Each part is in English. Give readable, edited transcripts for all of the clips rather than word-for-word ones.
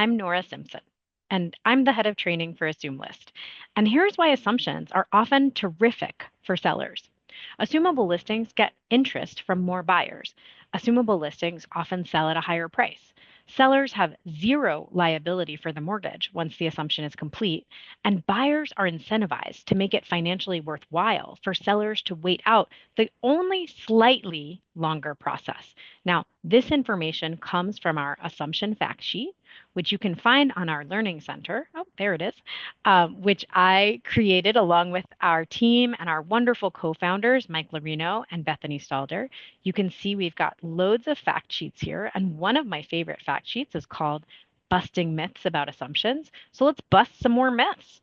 I'm Nora Simpson, and I'm the head of training for AssumeList. And here's why assumptions are often terrific for sellers. Assumable listings get interest from more buyers. Assumable listings often sell at a higher price. Sellers have zero liability for the mortgage once the assumption is complete, and buyers are incentivized to make it financially worthwhile for sellers to wait out the only slightly longer process. Now, this information comes from our assumption fact sheet, which you can find on our Learning Center. Oh, there it is, which I created along with our team and our wonderful co-founders, Mike Larino and Bethany Stalder. You can see we've got loads of fact sheets here, and one of my favorite fact sheets is called Busting Myths About Assumptions. So let's bust some more myths.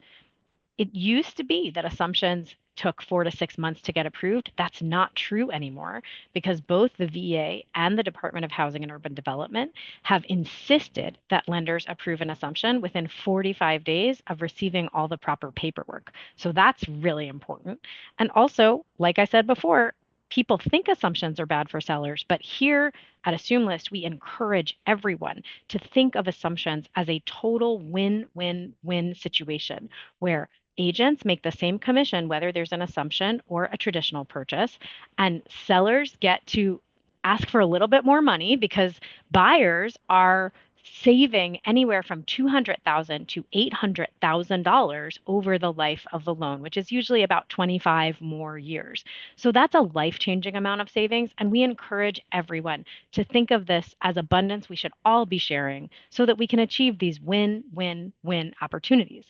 It used to be that assumptions took 4 to 6 months to get approved. That's not true anymore because both the VA and the Department of Housing and Urban Development have insisted that lenders approve an assumption within 45 days of receiving all the proper paperwork. So that's really important. And also, like I said before, people think assumptions are bad for sellers, but here at AssumeList, we encourage everyone to think of assumptions as a total win-win-win situation where agents make the same commission whether there's an assumption or a traditional purchase, and sellers get to ask for a little bit more money because buyers are saving anywhere from $200,000 to $800,000 over the life of the loan, which is usually about 25 more years. So that's a life-changing amount of savings, and we encourage everyone to think of this as abundance we should all be sharing so that we can achieve these win-win-win opportunities.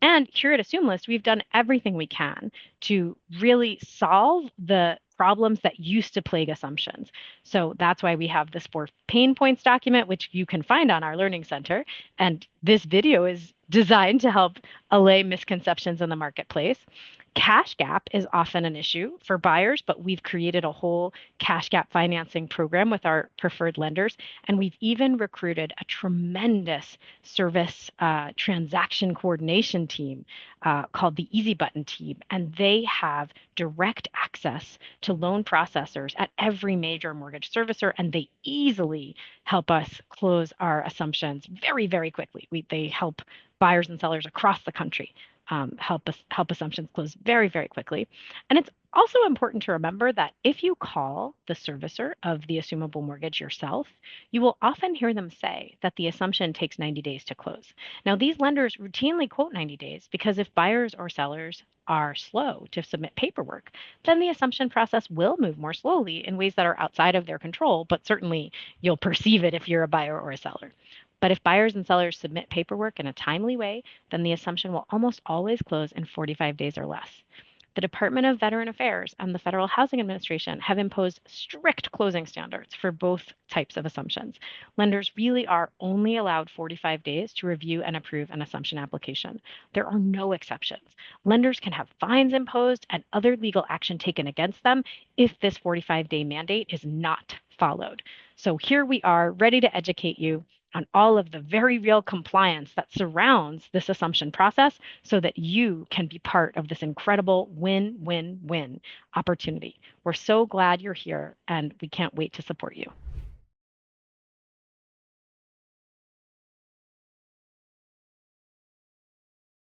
And here at AssumeList, we've done everything we can to really solve the problems that used to plague assumptions. So that's why we have this 4 pain points document, which you can find on our Learning Center. And this video is designed to help allay misconceptions in the marketplace. Cash gap is often an issue for buyers, but we've created a whole cash gap financing program with our preferred lenders. And we've even recruited a tremendous service transaction coordination team called the Easy Button team. And they have direct access to loan processors at every major mortgage servicer, and they easily help us close our assumptions very, very quickly. They help buyers and sellers across the country help assumptions close very, very quickly. And it's also important to remember that if you call the servicer of the assumable mortgage yourself, you will often hear them say that the assumption takes 90 days to close. Now, these lenders routinely quote 90 days because if buyers or sellers are slow to submit paperwork, then the assumption process will move more slowly in ways that are outside of their control, but certainly you'll perceive it if you're a buyer or a seller. But if buyers and sellers submit paperwork in a timely way, then the assumption will almost always close in 45 days or less. The Department of Veteran Affairs and the Federal Housing Administration have imposed strict closing standards for both types of assumptions. Lenders really are only allowed 45 days to review and approve an assumption application. There are no exceptions. Lenders can have fines imposed and other legal action taken against them if this 45-day mandate is not followed. So here we are, ready to educate you on all of the very real compliance that surrounds this assumption process so that you can be part of this incredible win-win-win opportunity. We're so glad you're here, and we can't wait to support you.